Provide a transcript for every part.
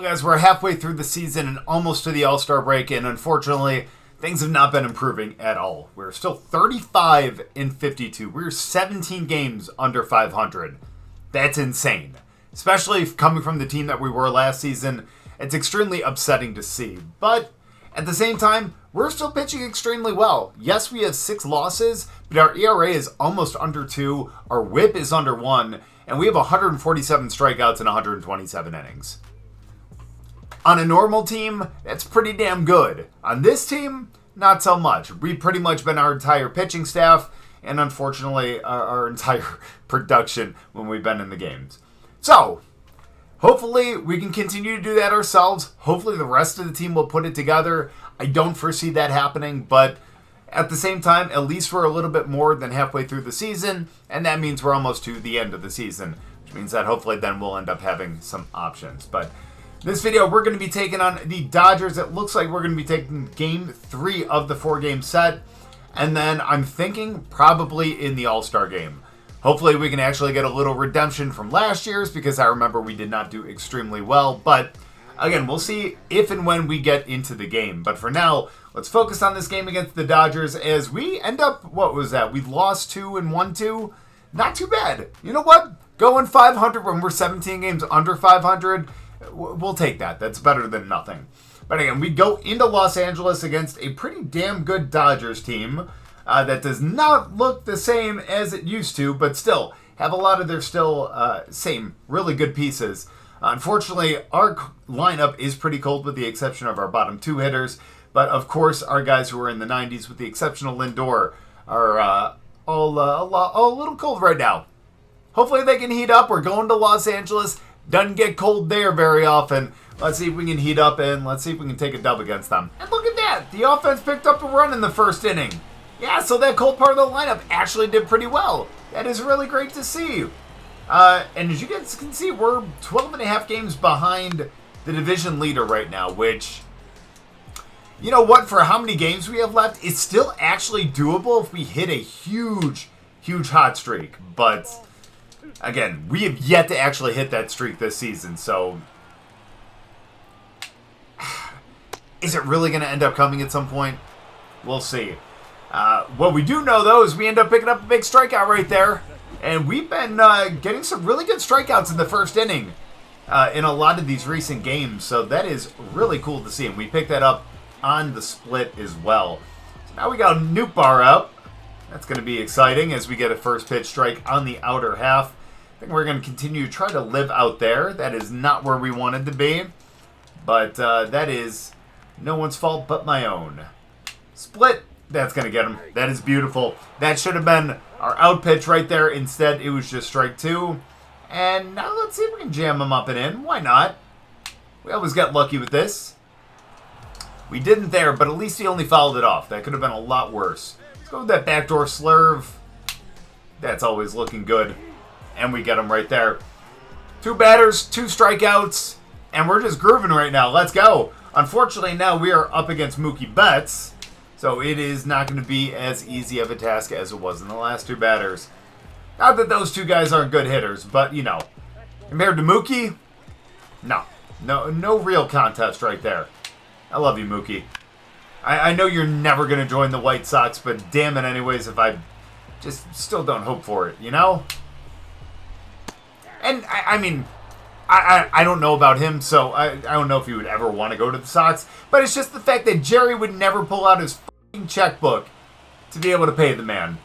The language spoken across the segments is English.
Well, guys, we're halfway through the season and almost to the All-Star break, and unfortunately, things have not been improving at all. We're still 35 in 52. We're 17 games under 500. That's insane. Especially coming from the team that we were last season. It's extremely upsetting to see. But at the same time, we're still pitching extremely well. Yes, we have 6 losses, but our ERA is almost under 2. Our WHIP is under 1. And we have 147 strikeouts in 127 innings. On a normal team, that's pretty damn good. On this team, not so much. We've pretty much been our entire pitching staff, and unfortunately, our entire production when we've been in the games. So, hopefully, we can continue to do that ourselves. Hopefully, the rest of the team will put it together. I don't foresee that happening, but at the same time, at least we're a little bit more than halfway through the season, and that means we're almost to the end of the season, which means that hopefully then we'll end up having some options. But this video, we're going to be taking on the Dodgers. It looks like we're going to be taking Game 3 of the 4-game set. And then I'm thinking probably in the All-Star game. Hopefully we can actually get a little redemption from last year's, because I remember we did not do extremely well. But again, we'll see if and when we get into the game. But for now, let's focus on this game against the Dodgers as we end up, what was that? We lost 2 and won 2. Not too bad. You know what? Going 500 when we're 17 games under 500, we'll take that. That's better than nothing. But again, we go into Los Angeles against a pretty damn good Dodgers team that does not look the same as it used to, but still have a lot of their same really good pieces. Unfortunately, our lineup is pretty cold with the exception of our bottom 2 hitters. But of course, our guys who are in the 90s, with the exception of Lindor, are all a little cold right now. Hopefully they can heat up. We're going to Los Angeles. Doesn't get cold there very often. Let's see if we can heat up, and let's see if we can take a dub against them. And look at that. The offense picked up a run in the first inning. Yeah, so that cold part of the lineup actually did pretty well. That is really great to see. And as you guys can see, we're 12 and a half games behind the division leader right now, which, you know what, for how many games we have left, it's still actually doable if we hit a huge hot streak. But again, we have yet to actually hit that streak this season, so is it really going to end up coming at some point? We'll see. What we do know, though, is we end up picking up a big strikeout right there, and we've been getting some really good strikeouts in the first inning in a lot of these recent games, so that is really cool to see, and we picked that up on the split as well. So now we got Nootbaar out. That's going to be exciting as we get a first pitch strike on the outer half. I think we're going to continue to try to live out there. That is not where we wanted to be. But that is no one's fault but my own. Split. That's going to get him. That is beautiful. That should have been our out pitch right there. Instead, it was just strike 2. And now let's see if we can jam him up and in. Why not? We always get lucky with this. We didn't there, but at least he only fouled it off. That could have been a lot worse. Let's go with that backdoor slurve. That's always looking good. And we get him right there. 2 batters, 2 strikeouts, and we're just grooving right now. Let's go. Unfortunately, now we are up against Mookie Betts, so it is not going to be as easy of a task as it was in the last 2 batters. Not that those 2 guys aren't good hitters, but, you know, compared to Mookie, no real contest right there. I love you, Mookie. I know you're never going to join the White Sox, but damn it anyways if I just still don't hope for it, you know? And, I mean, I don't know about him, so I don't know if he would ever want to go to the Sox. But it's just the fact that Jerry would never pull out his fucking checkbook to be able to pay the man.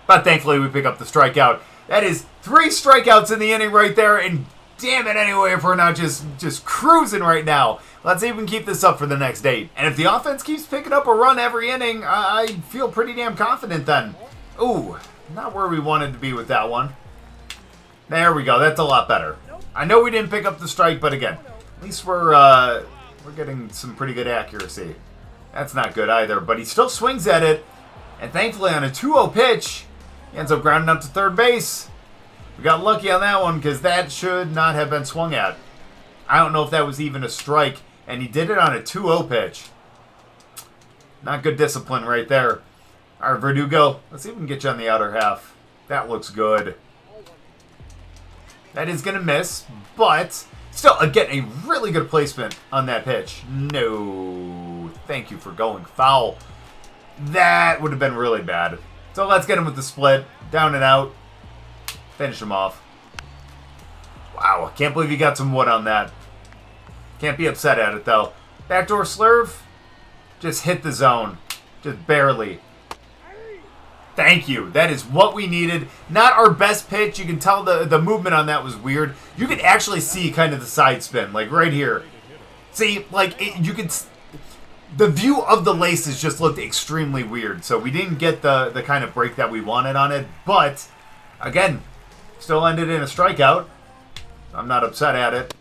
But thankfully, we pick up the strikeout. That is 3 strikeouts in the inning right there. And damn it anyway if we're not just cruising right now. Let's see if we can keep this up for the next 8. And if the offense keeps picking up a run every inning, I feel pretty damn confident then. Ooh, not where we wanted to be with that one. There we go. That's a lot better. I know we didn't pick up the strike, but again, at least we're getting some pretty good accuracy. That's not good either, but he still swings at it. And thankfully on a 2-0 pitch, he ends up grounding up to third base. We got lucky on that one because that should not have been swung at. I don't know if that was even a strike, and he did it on a 2-0 pitch. Not good discipline right there. All right, Verdugo, let's see if we can get you on the outer half. That looks good. That is going to miss, but Still, again, a really good placement on that pitch. No. Thank you for going foul. That would have been really bad. So let's get him with the split. Down and out. Finish him off. Wow, I can't believe he got some wood on that. Can't be upset at it, though. Backdoor slurve. Just hit the zone. Just barely. Thank you. That is what we needed. Not our best pitch. You can tell the movement on that was weird. You could actually see kind of the side spin, like right here. See, like you could. The view of the laces just looked extremely weird. So we didn't get the kind of break that we wanted on it. But again, still ended in a strikeout. I'm not upset at it.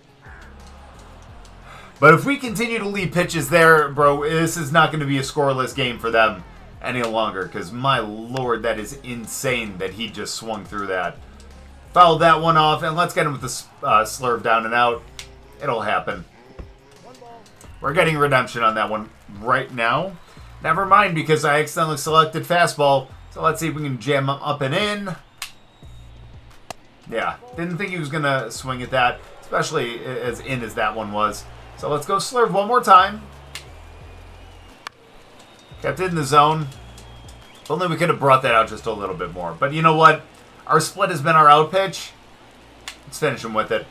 But if we continue to leave pitches there, bro, this is not going to be a scoreless game for them any longer, because my lord, that is insane that he just swung through that. Fouled that one off, and let's get him with the slurve down and out. It'll happen. We're getting redemption on that one right now. Never mind, because I accidentally selected fastball. So let's see if we can jam him up and in. Yeah, didn't think he was going to swing at that, especially as in as that one was. So let's go slurve one more time. Kept it in the zone. If only we could have brought that out just a little bit more. But you know what? Our split has been our out pitch. Let's finish him with it.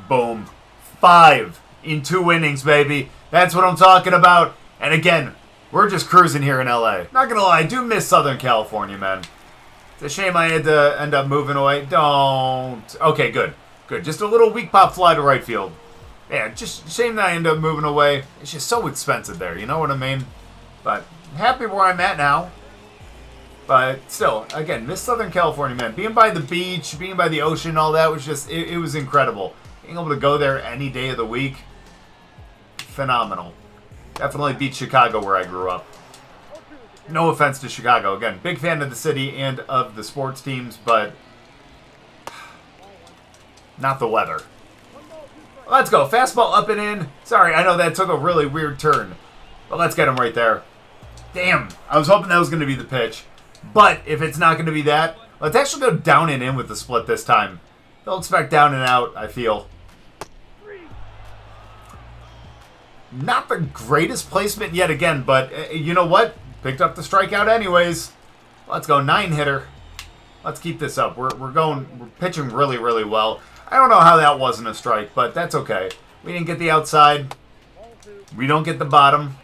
Boom. 5 in 2 innings, baby. That's what I'm talking about. And again, we're just cruising here in LA. Not gonna lie, I do miss Southern California, man. It's a shame I had to end up moving away. Don't. Okay, good. Good. Just a little weak pop fly to right field. Yeah, just shame that I ended up moving away. It's just so expensive there, you know what I mean? But happy where I'm at now. But still, again, miss Southern California, man. Being by the beach, being by the ocean, all that was just, it was incredible. Being able to go there any day of the week, phenomenal. Definitely beat Chicago where I grew up. No offense to Chicago. Again, big fan of the city and of the sports teams, but not the weather. Let's go. Fastball up and in. Sorry, I know that took a really weird turn. But let's get him right there. Damn. I was hoping that was going to be the pitch. But if it's not going to be that, let's actually go down and in with the split this time. They'll expect down and out, I feel. Not the greatest placement yet again, but you know what? Picked up the strikeout anyways. Let's go. 9-hitter. Let's keep this up. We're pitching really, really well. I don't know how that wasn't a strike, but that's okay. We didn't get the outside. We don't get the bottom.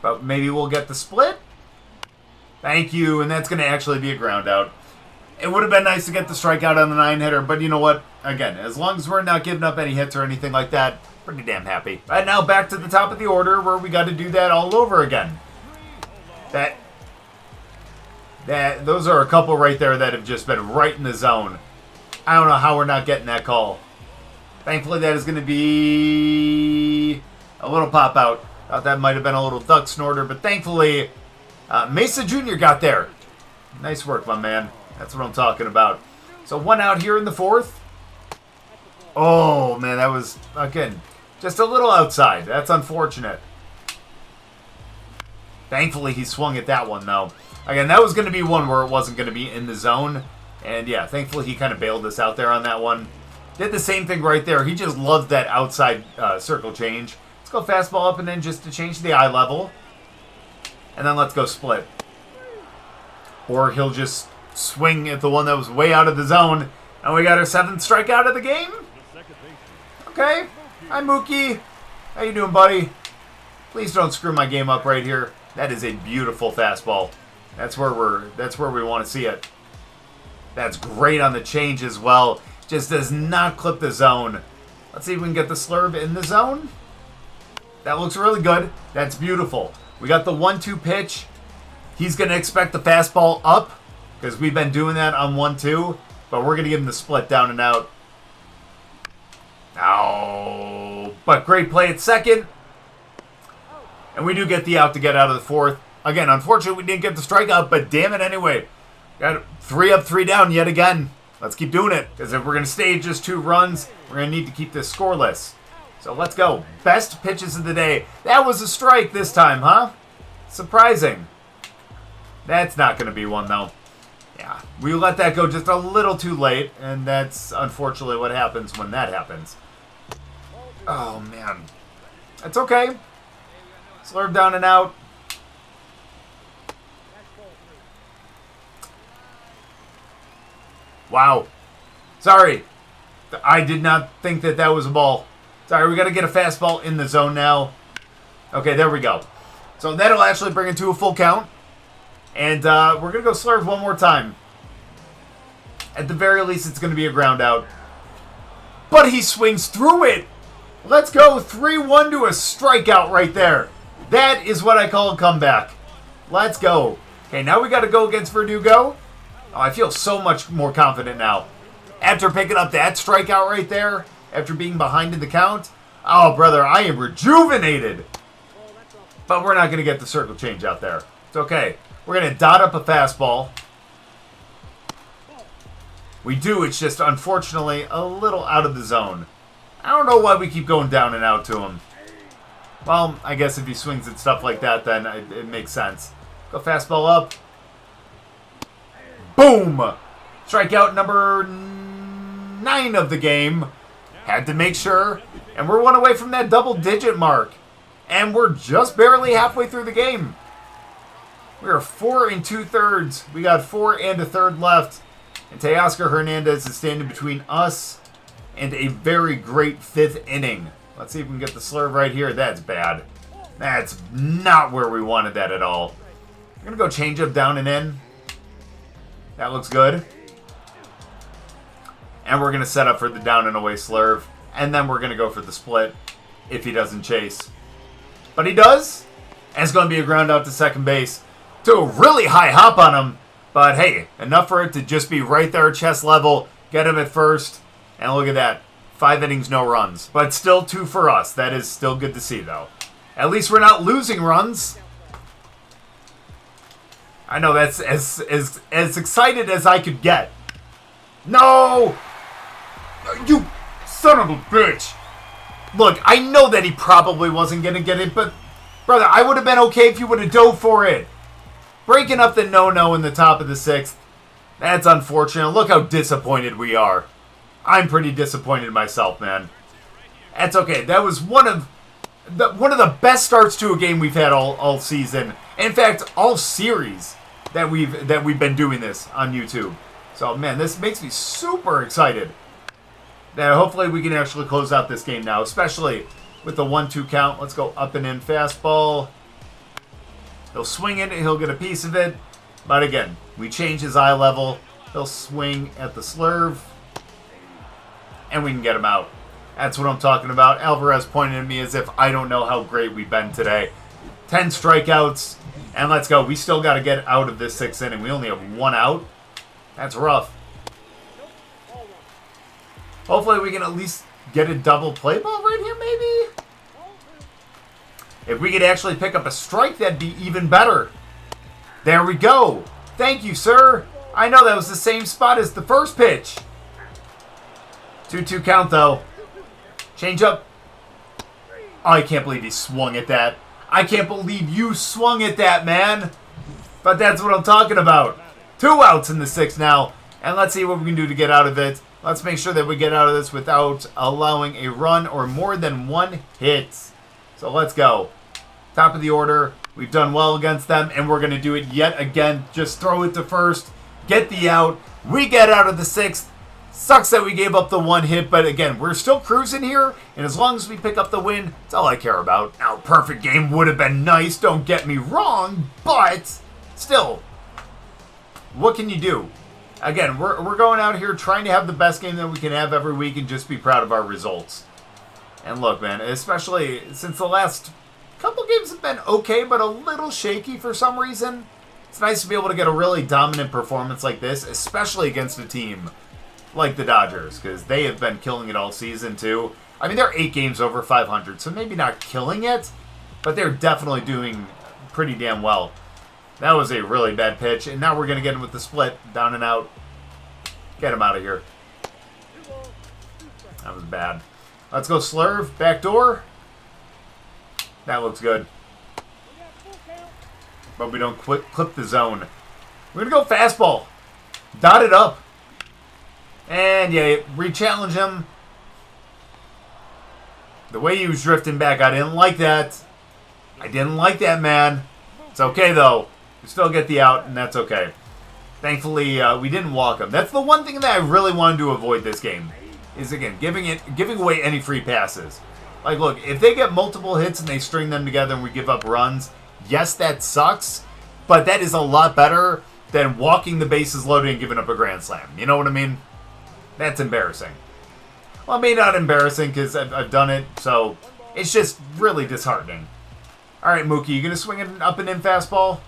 But maybe we'll get the split. Thank you, and that's going to actually be a ground out. It would have been nice to get the strikeout on the 9-hitter, but you know what? Again, as long as we're not giving up any hits or anything like that, pretty damn happy. Right now, back to the top of the order where we got to do that all over again. Those are a couple right there that have just been right in the zone. I don't know how we're not getting that call. Thankfully, that is going to be a little pop out. Thought that might have been a little duck snorter, but thankfully, Mesa Jr. got there. Nice work, my man. That's what I'm talking about. So 1 out here in the 4th. Oh, man, that was, again, just a little outside. That's unfortunate. Thankfully, he swung at that one, though. Again, that was going to be one where it wasn't going to be in the zone. And, yeah, thankfully, he kind of bailed us out there on that one. Did the same thing right there. He just loved that outside circle change. Let's go fastball up and in just to change the eye level. And then let's go split. Or he'll just swing at the one that was way out of the zone. And we got our 7th strikeout of the game. Okay. Hi, Mookie. How you doing, buddy? Please don't screw my game up right here. That is a beautiful fastball. That's where we want to see it. That's great on the change as well. Just does not clip the zone. Let's see if we can get the slurve in the zone. That looks really good. That's beautiful. We got the 1-2 pitch. He's going to expect the fastball up because we've been doing that on 1-2. But we're going to give him the split down and out. Oh, but great play at second. And we do get the out to get out of the 4th. Again, unfortunately, we didn't get the strikeout, but damn it anyway. Got 3 up, 3 down yet again. Let's keep doing it, because if we're going to stay at just 2 runs, we're going to need to keep this scoreless. So let's go. Best pitches of the day. That was a strike this time, huh? Surprising. That's not going to be one, though. Yeah, we let that go just a little too late, and that's unfortunately what happens when that happens. Oh, man. That's okay. Slurve down and out. Wow. Sorry. I did not think that was a ball. Sorry, we got to get a fastball in the zone now. Okay, there we go. So that'll actually bring it to a full count. And we're going to go slurve one more time. At the very least, it's going to be a ground out. But he swings through it. Let's go. 3-1 to a strikeout right there. That is what I call a comeback. Let's go. Okay, now we got to go against Verdugo. Oh, I feel so much more confident now. After picking up that strikeout right there, after being behind in the count, oh, brother, I am rejuvenated. But we're not going to get the circle change out there. It's okay. We're going to dot up a fastball. We do. It's just, unfortunately, a little out of the zone. I don't know why we keep going down and out to him. Well, I guess if he swings at stuff like that, then it makes sense. Go fastball up. Boom! Strikeout number 9 of the game. Had to make sure. And we're one away from that double-digit mark. And we're just barely halfway through the game. We are 4 2/3. We got 4 1/3 left. And Teoscar Hernandez is standing between us and a very great 5th inning. Let's see if we can get the slurve right here. That's bad. That's not where we wanted that at all. We're going to go change up down and in. That looks good. And we're going to set up for the down and away slurve. And then we're going to go for the split if he doesn't chase. But he does. And it's going to be a ground out to second base. To a really high hop on him. But hey, enough for it to just be right there chest level. Get him at first. And look at that. 5 innings, no runs. But still 2 for us. That is still good to see, though. At least we're not losing runs. I know that's as excited as I could get. No! You son of a bitch. Look, I know that he probably wasn't going to get it, but, brother, I would have been okay if you would have dove for it. Breaking up the no-no in the top of the 6th. That's unfortunate. Look how disappointed we are. I'm pretty disappointed myself, man. That's okay. That was one of the best starts to a game we've had all season. In fact, all series that we've been doing this on YouTube. So, man, this makes me super excited. Now, hopefully we can actually close out this game now, especially with the 1-2 count. Let's go up and in fastball. He'll swing it, he'll get a piece of it. But again, we change his eye level. He'll swing at the slurve. And we can get him out. That's what I'm talking about. Alvarez pointed at me as if I don't know how great we've been today. 10 strikeouts. And let's go. We still got to get out of this 6th inning. We only have 1 out. That's rough. Hopefully we can at least get a double play ball right here, maybe? If we could actually pick up a strike, that'd be even better. There we go. Thank you, sir. I know that was the same spot as the first pitch. 2-2 count, though. Change up. Oh, I can't believe he swung at that. I can't believe you swung at that, man. But that's what I'm talking about. 2 outs in the 6th now. And let's see what we can do to get out of it. Let's make sure that we get out of this without allowing a run or more than 1 hit. So let's go. Top of the order. We've done well against them, and we're going to do it yet again. Just throw it to first. Get the out. We get out of the 6th. Sucks that we gave up the 1 hit, but again, we're still cruising here, and as long as we pick up the win, that's all I care about. Now, perfect game would have been nice, don't get me wrong, but still, what can you do? Again, we're going out here trying to have the best game that we can have every week and just be proud of our results. And look, man, especially since the last couple games have been okay, but a little shaky for some reason, it's nice to be able to get a really dominant performance like this, especially against a team like the Dodgers, because they have been killing it all season, too. I mean, they're 8 games over 500, so maybe not killing it, but they're definitely doing pretty damn well. That was a really bad pitch, and now we're going to get him with the split, down and out. Get him out of here. That was bad. Let's go slurve, back door. That looks good. But we don't clip the zone. We're going to go fastball. Dot it up. And yeah, re-challenge him. The way he was drifting back, I didn't like that. I didn't like that, man. It's okay, though. We still get the out, and that's okay. Thankfully, we didn't walk him. That's the one thing that I really wanted to avoid this game. Is, again, giving away any free passes. Like, look, if they get multiple hits and they string them together and we give up runs, yes, that sucks. But that is a lot better than walking the bases loaded and giving up a grand slam. You know what I mean? That's embarrassing. Well, maybe not embarrassing because I've done it, so it's just really disheartening. All right, Mookie, you going to swing an up and in fastball?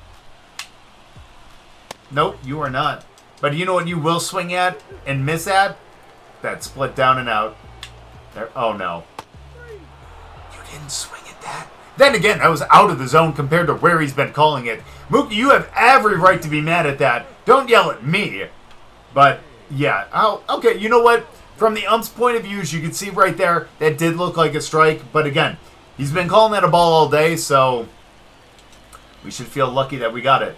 Nope, you are not. But you know what you will swing at and miss at? That split down and out. There. Oh, no. You didn't swing at that. Then again, I was out of the zone compared to where he's been calling it. Mookie, you have every right to be mad at that. Don't yell at me. But, yeah. Okay, you know what? From the ump's point of view, as you can see right there, that did look like a strike. But again, he's been calling that a ball all day, so we should feel lucky that we got it.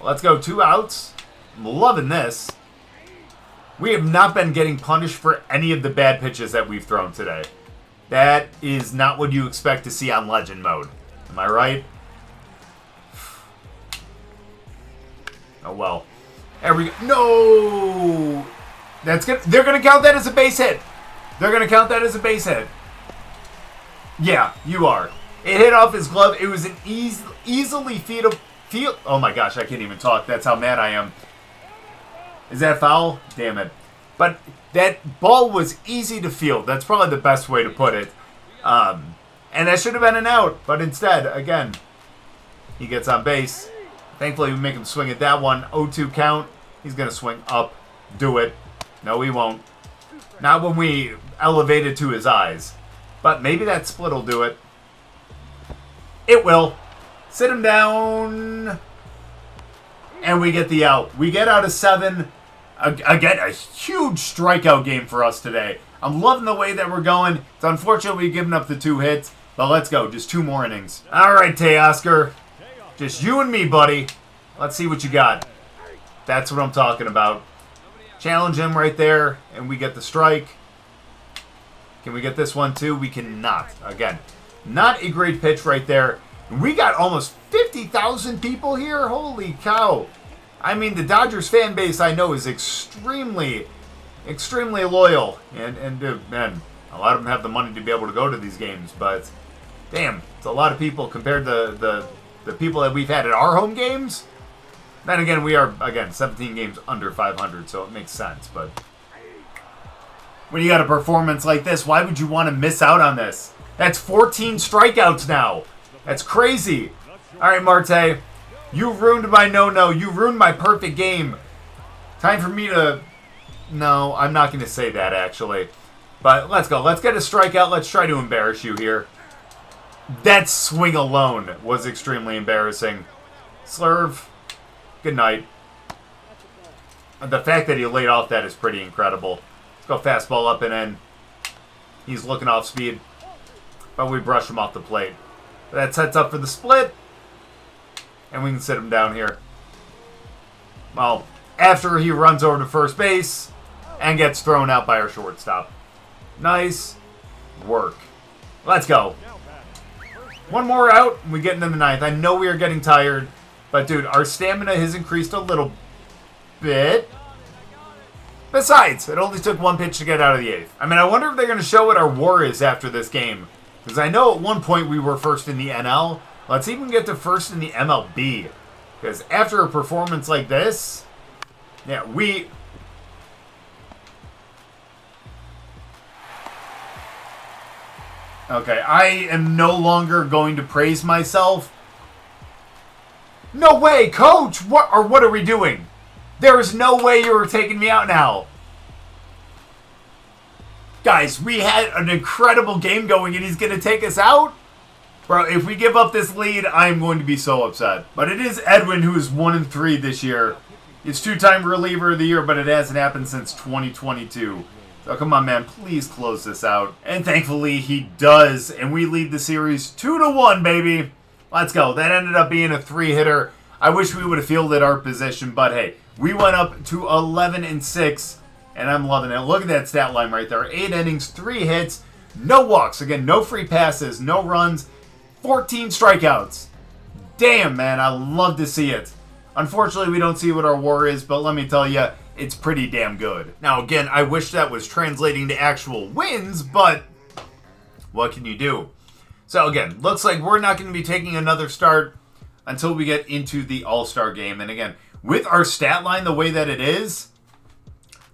Let's go, 2 outs. I'm loving this. We have not been getting punished for any of the bad pitches that we've thrown today. That is not what you expect to see on Legend Mode. Am I right? Oh, well. There we go. No! That's good. They're going to count that as a base hit. They're going to count that as a base hit. Yeah, you are. It hit off his glove. It was an easily feedable... Oh my gosh, I can't even talk. That's how mad I am. Is that foul? Damn it. But that ball was easy to field. That's probably the best way to put it. And that should have been an out. But instead, again, he gets on base. Thankfully, we make him swing at that one. 0-2 count. He's going to swing up. Do it. No, he won't. Not when we elevate it to his eyes. But maybe that split will do it. It will. Sit him down. And we get the out. We get out of 7. Again, a huge strikeout game for us today. I'm loving the way that we're going. It's unfortunate we've given up the 2 hits. But let's go. Just 2 more innings. All right, Teoscar. Just you and me, buddy. Let's see what you got. That's what I'm talking about. Challenge him right there. And we get the strike. Can we get this one too? We cannot. Again, not a great pitch right there. We got almost 50,000 people here. Holy cow. I mean, the Dodgers fan base, I know, is extremely, extremely loyal. And man, a lot of them have the money to be able to go to these games. But, damn, it's a lot of people compared to the people that we've had at our home games. Then again, we are, again, 17 games under 500, so it makes sense. But when you got a performance like this, why would you want to miss out on this? That's 14 strikeouts now. That's crazy. All right, Marte. You ruined my no-no. You ruined my perfect game. Time for me to... No, I'm not going to say that, actually. But let's go. Let's get a strikeout. Let's try to embarrass you here. That swing alone was extremely embarrassing. Slurve. Good night. The fact that he laid off that is pretty incredible. Let's go fastball up and in. He's looking off speed. But we brush him off the plate. That sets up for the split. And we can sit him down here. Well, after he runs over to first base and gets thrown out by our shortstop. Nice work. Let's go. One more out, and we get into the 9th. I know we are getting tired, but dude, our stamina has increased a little bit. Besides, it only took 1 pitch to get out of the 8th. I mean, I wonder if they're going to show what our WAR is after this game. Because I know at one point we were first in the NL. Let's even get to first in the MLB. Because after a performance like this, yeah, we... Okay, I am no longer going to praise myself. No way, coach! What are we doing? There is no way you were taking me out now. Guys, we had an incredible game going and he's going to take us out? Bro, if we give up this lead, I'm going to be so upset. But it is Edwin who is 1-3 this year. He's 2-time reliever of the year, but it hasn't happened since 2022. So come on, man, please close this out. And thankfully, he does. And we lead the series 2-1, baby. Let's go. That ended up being a 3-hitter. I wish we would have fielded our position, but hey, we went up to 11-6, and I'm loving it. Look at that stat line right there. 8 innings, 3 hits, no walks. Again, no free passes, no runs, 14 strikeouts. Damn, man, I love to see it. Unfortunately, we don't see what our WAR is, but let me tell you, it's pretty damn good. Now, again, I wish that was translating to actual wins, but what can you do? So, again, looks like we're not going to be taking another start until we get into the All-Star game. And again, with our stat line the way that it is,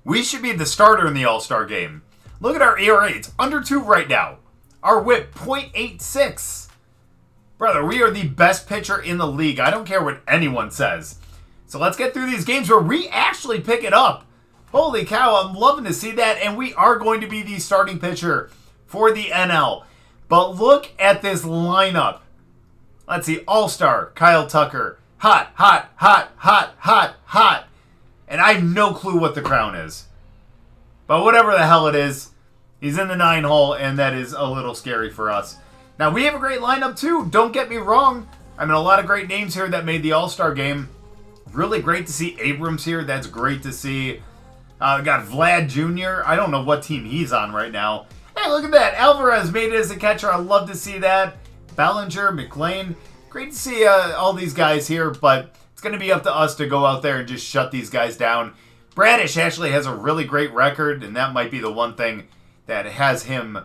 we should be the starter in the All-Star game. Look at our ERA. It's under 2 right now. Our whip, .86. Brother, we are the best pitcher in the league. I don't care what anyone says. So let's get through these games where we actually pick it up. Holy cow, I'm loving to see that. And we are going to be the starting pitcher for the NL. But look at this lineup. Let's see, All-Star, Kyle Tucker. Hot, hot, hot, hot, hot, hot. And I have no clue what the crown is. But whatever the hell it is, he's in the 9 hole, and that is a little scary for us. Now, we have a great lineup, too. Don't get me wrong. I mean, a lot of great names here that made the All-Star game. Really great to see Abrams here. That's great to see. We got Vlad Jr. I don't know what team he's on right now. Hey, look at that. Alvarez made it as a catcher. I love to see that. Ballinger, McLean. Great to see all these guys here, but it's going to be up to us to go out there and just shut these guys down. Bradish actually has a really great record, and that might be the one thing that has him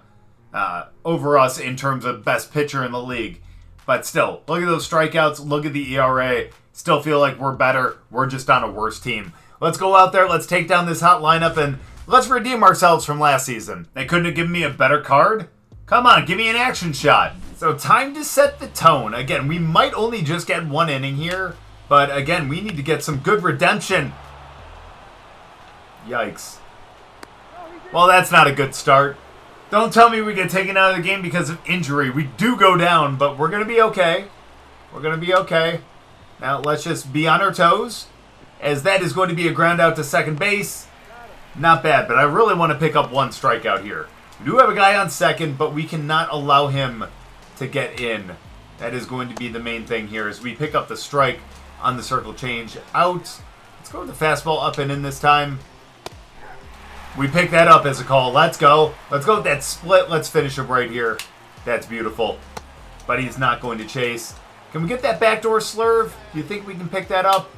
over us in terms of best pitcher in the league. But still, look at those strikeouts. Look at the ERA. Still feel like we're better. We're just on a worse team. Let's go out there. Let's take down this hot lineup, and let's redeem ourselves from last season. They couldn't have given me a better card? Come on, give me an action shot. So time to set the tone. Again, we might only just get 1 inning here, but again, we need to get some good redemption. Yikes. Well, that's not a good start. Don't tell me we get taken out of the game because of injury. We do go down, but we're going to be okay. We're going to be okay. Now, let's just be on our toes, as that is going to be a ground out to second base. Not bad, but I really want to pick up 1 strikeout here. We do have a guy on second, but we cannot allow him to get in. That is going to be the main thing here as we pick up the strike on the circle change out. Let's go with the fastball up and in this time. We pick that up as a call. Let's go. Let's go with that split. Let's finish him right here. That's beautiful. But he's not going to chase. Can we get that backdoor slurve? Do you think we can pick that up?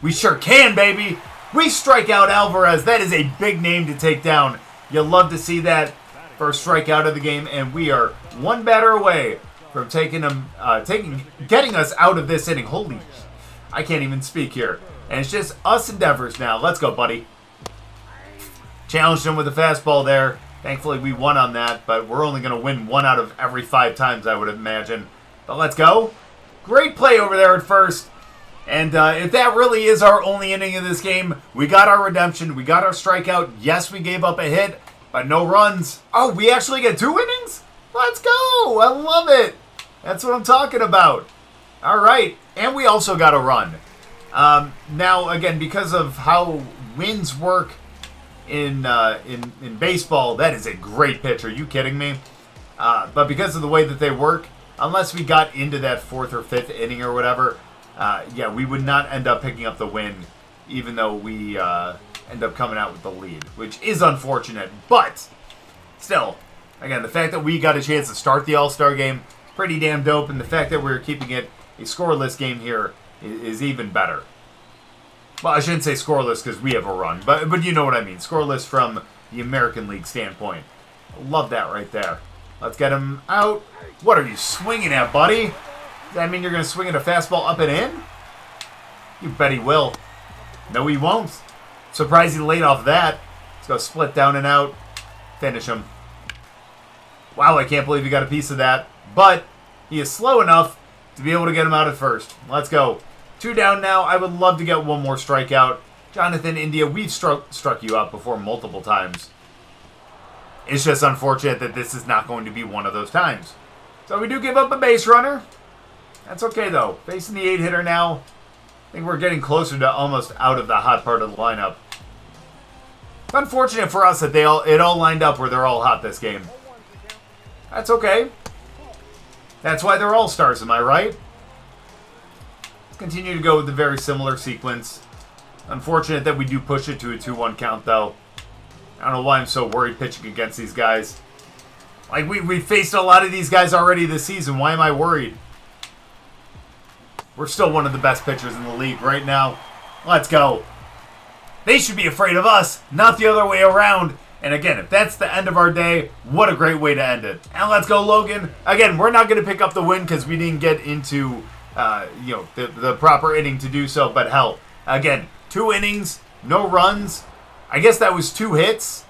We sure can, baby. We strike out Alvarez. That is a big name to take down. You'll love to see that. First strikeout of the game, and we are 1 batter away from getting us out of this inning. Holy, I can't even speak here. And it's just us and Devers now. Let's go, buddy. Challenged him with a fastball there. Thankfully, we won on that, but we're only going to win 1 out of every 5 times, I would imagine. But let's go. Great play over there at first. And if that really is our only inning of this game, we got our redemption. We got our strikeout. Yes, we gave up a hit, but no runs. Oh, we actually get 2 innings? Let's go. I love it. That's what I'm talking about. All right. And we also got a run. Now, again, because of how wins work in baseball, that is a great pitch. Are you kidding me? But because of the way that they work, unless we got into that 4th or 5th inning or whatever, yeah, we would not end up picking up the win, even though we end up coming out with the lead, which is unfortunate. But still, again, the fact that we got a chance to start the All-Star game, pretty damn dope, and the fact that we're keeping it a scoreless game here is even better. Well, I shouldn't say scoreless because we have a run, but you know what I mean. Scoreless from the American League standpoint. Love that right there. Let's get him out. What are you swinging at, buddy? Does that mean you're going to swing at a fastball up and in? You bet he will. No, he won't. Surprised he laid off that. Let's go split down and out. Finish him. Wow, I can't believe he got a piece of that. But he is slow enough to be able to get him out at first. Let's go. 2 down now. I would love to get 1 more strikeout. Jonathan India, we've struck you out before multiple times. It's just unfortunate that this is not going to be one of those times. So we do give up a base runner. That's okay, though. Facing the 8-hitter now. I think we're getting closer to almost out of the hot part of the lineup. It's unfortunate for us that it all lined up where they're all hot this game. That's okay. That's why they're all-stars, am I right? Continue to go with a very similar sequence. Unfortunate that we do push it to a 2-1 count, though. I don't know why I'm so worried pitching against these guys. Like, we faced a lot of these guys already this season. Why am I worried? We're still one of the best pitchers in the league right now. Let's go. They should be afraid of us, not the other way around. And again, if that's the end of our day, what a great way to end it. And let's go, Logan. Again, we're not going to pick up the win because we didn't get into the proper inning to do so. But hell, again, 2 innings, no runs. I guess that was 2 hits.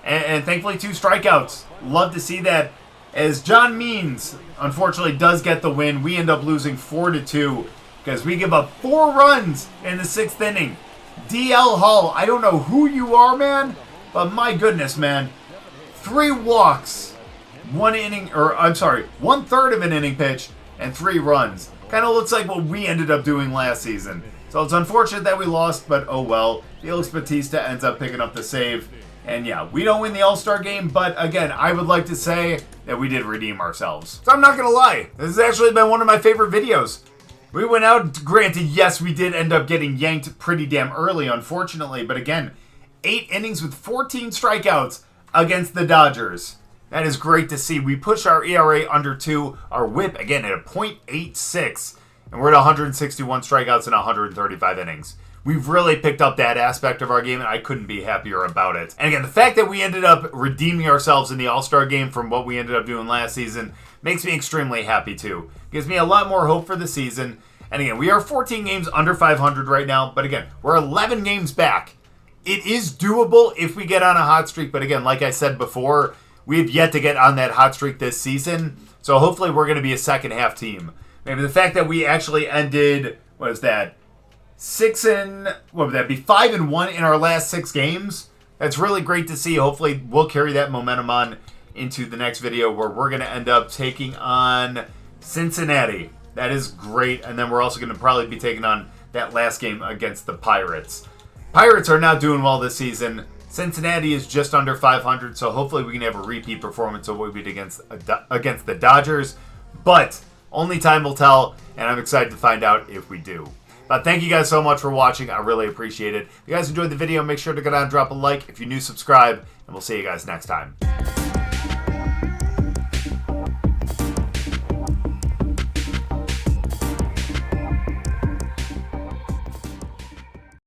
And thankfully 2 strikeouts. Love to see that. As John Means, unfortunately, does get the win, we end up losing 4-2 because we give up 4 runs in the 6th inning. DL Hall, I don't know who you are, man, but my goodness, man. 3 walks, 1/3 of an inning pitch, and 3 runs. Kind of looks like what we ended up doing last season. So it's unfortunate that we lost, but oh well. Felix Bautista ends up picking up the save. And yeah, we don't win the All-Star game, but again, I would like to say that we did redeem ourselves. So I'm not going to lie, this has actually been one of my favorite videos. We went out, granted, yes, we did end up getting yanked pretty damn early, unfortunately, but again, 8 innings with 14 strikeouts against the Dodgers. That is great to see. We pushed our ERA under 2, our whip, again, at a .86, and we're at 161 strikeouts in 135 innings. We've really picked up that aspect of our game, and I couldn't be happier about it. And again, the fact that we ended up redeeming ourselves in the All-Star game from what we ended up doing last season makes me extremely happy, too. Gives me a lot more hope for the season. And again, we are 14 games under 500 right now, but again, we're 11 games back. It is doable if we get on a hot streak, but again, like I said before, we have yet to get on that hot streak this season, so hopefully we're going to be a second-half team. Maybe the fact that we actually ended, what is that? 5-1 in our last 6 games. That's really great to see. Hopefully we'll carry that momentum on into the next video where we're going to end up taking on Cincinnati. That is great. And then we're also going to probably be taking on that last game against the Pirates. Pirates are not doing well this season. Cincinnati is just under 500, so hopefully we can have a repeat performance of what we did against the Dodgers. But only time will tell, and I'm excited to find out if we do. But thank you guys so much for watching. I really appreciate it. If you guys enjoyed the video, make sure to go down and drop a like. If you're new, subscribe, and we'll see you guys next time.